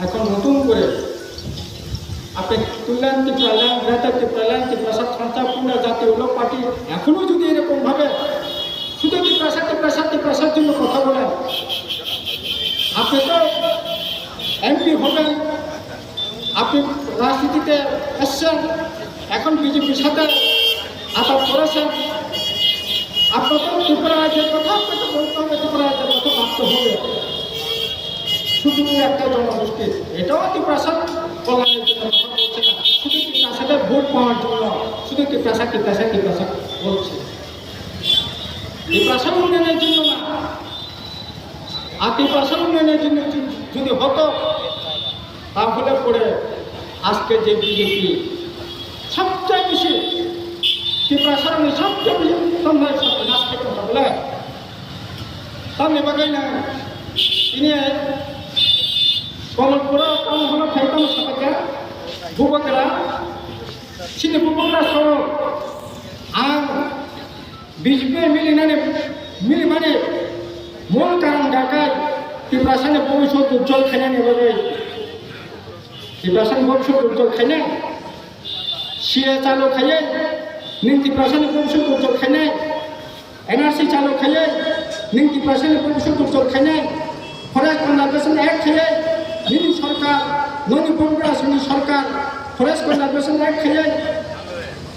এখন নতুন করে আপনি তুললেন কি প্রসাদ সঞ্চারপূর্ণ জাতীয় লোক পার্টি এখনো যদি এরকমভাবে শুধু কি প্রসাদ জন্য কথা বলেন, আপনি তো এমপি হবেন, আপনি রাজনীতিতে এসছেন, এখন বিজেপির সাথে আলাপ করেছেন, আপনার তো ত্রিপুরা রাজ্যের কথা আপনাকে বলতে হবে, ত্রিপুরা রাজ্যের কথা ভাবতে হবে। শুধু একটা জনগোষ্ঠী, এটাও ত্রিপ্রাসাদ কল্যাণের জন্য কথা বলছে না, শুধু ত্রিপ্রাসাদের ভোট পাওয়ার জন্য শুধু ত্রিপ্রাসাদ বলছে, ত্রিপ্রাসাদ উন্নয়নের জন্য না। আর ত্রিপ্রাসাদ উন্নয়নের জন্য যদি হতো তাহলে পরে আজকে যে বিজেপি সবচেয়ে বেশি ত্রিপ্রাসাদ সবচেয়ে বেশি রাজনীতি বলে তার নেবাগাই না তিনি কমলপুরা টাউন হল খাইতাম সাপাকে বুবকরা সিনি বুবকরা সহ আর বিজেপি মিলি মানে মূল কারণ ঢাকায় ত্রিপ্রাসানে ভবিষ্যৎ উজ্জ্বল খাইনা নেবে, ত্রিপ্রাসান ভবিষ্যৎ উজ্জ্বল খাইনা সিএ চালু খাইয়ে নিন ত্রিপ্রাসানে ভবিষ্যৎ উজ্জ্বল খাইনা এনআরসি চালু খাইয়ে নিন ত্রিপ্রাসানে ভবিষ্যৎ উজ্জ্বল খাইনা ফরেস্ট কনজারভেশন অ্যাক্ট খাইয়ে নিনি সরকার ননি পরিবেশনী সরকার ফরেস্ট কনজারভেশন অ্যাক্ট খাইয়ে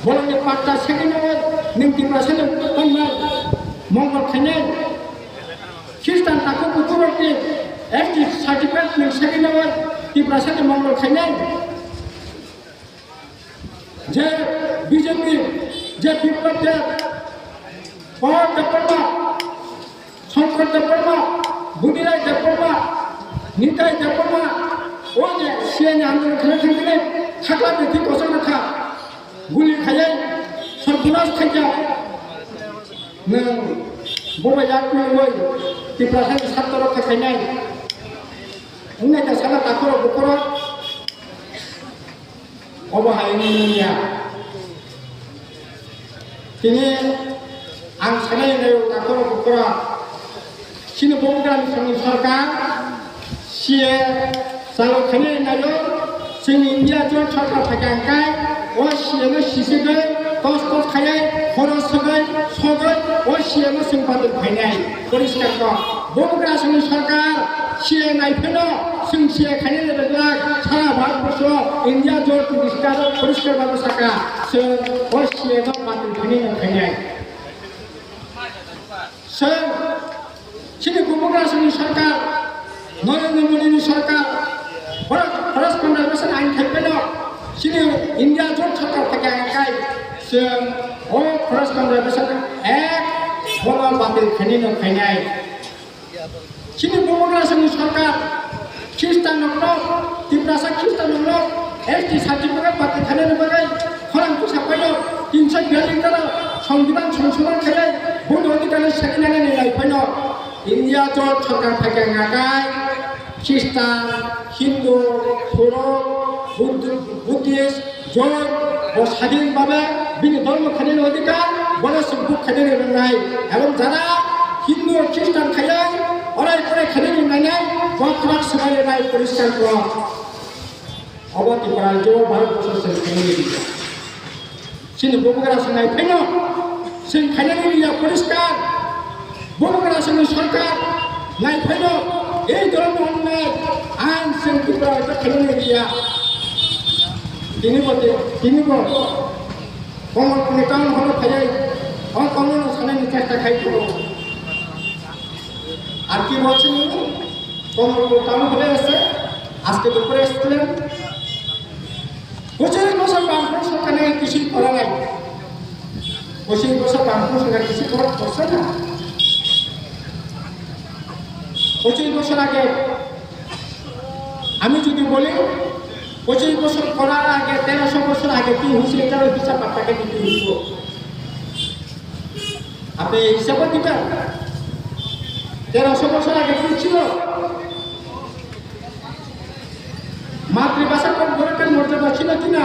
বলেন যে পাট্টা সেকেন্ড নিন ত্রিপ্রাসানে মঙ্গল খাইনা খ্রিস্টান তাকে পূর্ববর্তী একটি সার্টিফিকেট নিন সেকেন্ড ত্রিপ্রাসানে মঙ্গল খাইনা যে বিজেপি যে বিপ্লবদের পাওয়ার দেববর্মা শঙ্কর দেববর্মা বুনিরাই দেববর্মা নিতাই দেববর্মা ও যে সিএনএ আন্দোলন খেলে থাকলে থাকলা বেশি কষা রাখা গুলি খাইয়ে সর্বনাশ খাইয়া বড় এক ওই ত্রিপ্রাসাদ ছাত্র রক্ষা খাইনাই উন্নয়তা সালা তাকর বকর অবহায়নিয়া তিনি आं सानै ताखर बकरा सिनि बंग्राम सरकार सीए चालू खाने नायो जोंनि इन्डिया जन सरकार थाखाय ओ सीए नो सिसिगै कस खायै खरस होगै सगै ओ सीए नो जों बादल फायनाय परिष्कार क बंग्रा जोंनि सरकार सीए नायफैनो जों सीए खाने लेबेला सारा भारतबर्ष इन्डिया जन परिष्कार बाबो साका जों ओ सीए नो बादल फायनाय सिनि बुबग्रासनि सरकार नरेन्द्र मोदीनि सरकार फरेस्ट कनजारभेशन आइन थाइपेन सिनि इन्डिया जन सरकार थाखाय जों अ फरेस्ट कनजारभेशन एक्ट बल बातिल खायनो खायनाय सिनि बुबग्रासनि सरकार ख्रिस्टान नंगौ त्रिप्रासाद ख्रिस्टान नंगौ एसटी सार्टिफिकेट बातिल खायनो बागै खरांखौ साफायो 342 संविधान संशोधन खायनाय बुन अधिकार सेकेन्डारि लाइफाइनो इन्डिया जन सरकार थाखाय नागाय ख्रिस्टान हिंदू बौद्ध बुद्धिस्ट जैन ও স্বাধীনভাবে বিনি ধর্ম খাইনের অধিকার বলে সম্পূর্ণ খাইনের রঙাই এবং যারা হিন্দু ও খ্রিস্টান খাইয়ে অরাই করে খাইনের নাই বকরাক সবাই নাই পরিষ্কার করা অবতি করার জন্য ভারতবর্ষের খাইনের দিকে সিনি বগুড়া সঙ্গাই ফাইনো जों खायनायनि परिष्कार बंग्रा जोंनि सरकार नायफैनो এই ধরনের অন্যায় আইন जों ত্রিপুরা खायनाय गैया তিনি কমলপুর টাউন হল খাইয়ে কমল সানাইনি চেষ্টা খাইতো আর কি বলছেন কমলপুর টাউন হলে এসে আজকে দুপুরে এসেছিলেন 25 বছর বামফ্রন্ট সরকারে কিছু করা নাই 25 বছর বামফ্রন্ট সরকার কিছু করা করছে না 25 বছর আগে আমি যদি বলি 25 বছর করার আগে 1300 বছর আগে কি হয়েছিল এটার হিসাব আপনাকে দিতে হইব আপনি হিসাব দিবেন 1300 বছর আগে কি ছিল মাতৃভাষা কর্মকর্তার মর্যাদা ছিল কিনা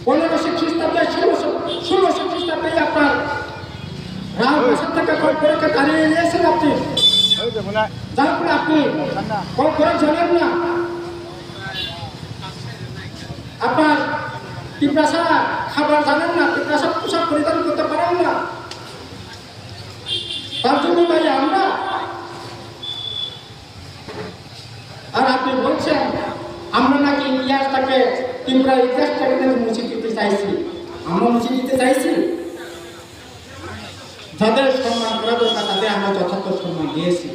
1500 খ্রিস্টাব্দে 1600 খ্রিস্টাব্দে আপনার রাম ভাষা থেকে কর্মকর্তা দাঁড়িয়ে নিয়েছেন আপনি যার ফলে আপনি করে জানেন না আপনার পিপাসা খাবার জানেন না, পিপাসা পোশাক পরিধান করতে পারেন না, তার জন্য তাই আমরা। আর আপনি বলছেন আমরা নাকি ইতিহাসটাকে ত্রিপুরা ইতিহাসটাকে নাকি মুছে দিতে চাইছি। আমরা মুছে দিতে চাইছি? যাদের সম্মান করা দরকার তাদের আমরা যথার্থ সম্মান দিয়েছি।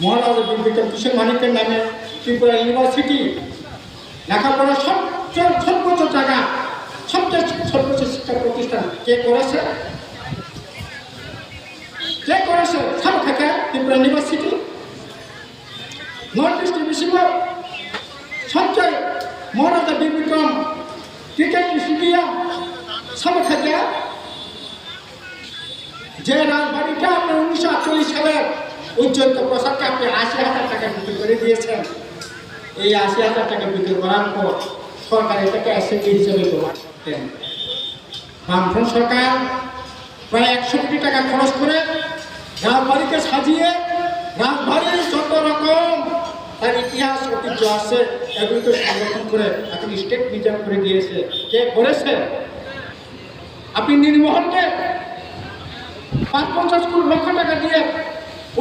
মহারাজা বীর কিশোর মানিকের নামে ত্রিপুরা ইউনিভার্সিটি লেখাপড়া সবচেয়ে সর্বোচ্চ জায়গা, সবচেয়ে সর্বোচ্চ শিক্ষা প্রতিষ্ঠান কে করেছে? কে করেছে? সামখাকে ত্রিপুরা ইউনিভার্সিটি। নর্থ ইস্ট বিশ্ববিদ্যালয় সবচেয়ে মহারাজা বীর বিক্রম ক্রিকেট স্টেডিয়াম সামখাকে। যে রাজবাড়িটা আপনি 1948 সালের উজ্জ্বল প্রসাদকে আপনি 80,000 টাকা বিক্রি করে দিয়েছেন, এই 80,000 টাকা বিক্রি করার পর সরকার এটাকে অ্যাসেট হিসেবে ব্যবহার করতেন। বামফ্রন্ট সরকার প্রায় 100 কোটি টাকা খরচ করে রাজবাড়িকে সাজিয়ে রাজবাড়ির যত রকম তার ইতিহাস ঐতিহ্য আছে এগুলোকে সংরক্ষণ করে এখন স্টেট মিউজিয়াম করে দিয়েছে। কে করেছে? আপনি নীলমহলকে ৫-৫০ লক্ষ টাকা দিয়ে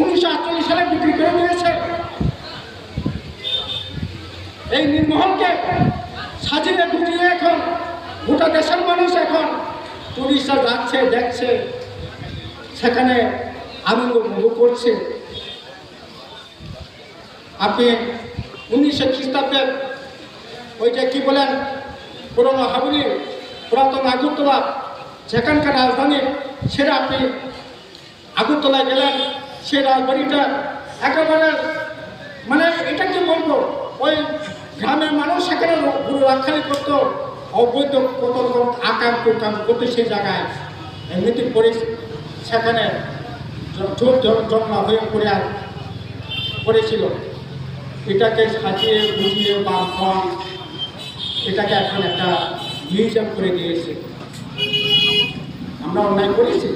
1948 সালে বিক্রি করে দিয়েছে। এই নীলমহলকে সাজিয়ে গুজিয়ে এখন গোটা দেশের মানুষ এখন টুরিস্টরা যাচ্ছে, দেখছে, সেখানে আনন্দ উপভোগ করছে। আপনি 1900 খ্রিস্টাব্দের ওইটা কি বলেন পুরনো হাবুলি পুরাতন আগরতলা যেখানকার রাজধানী, সেটা আপনি আগরতলায় গেলেন, সে রাজবাড়িটা একেবারে মানে এটা কি বলবো, ওই গ্রামের মানুষ সেখানে গুরু রাখালি করতো, অবৈধ কত রকম আকাম কুকাম করতো সেই জায়গায় এমনিতে পরে সেখানে জমা হয়ে পড়েছিল। এটাকে সাজিয়ে বুঝিয়ে বামফ্রন্ট এটাকে এখন একটা মিউজিয়াম করে দিয়েছে। আমরা অন্যায় করেছি?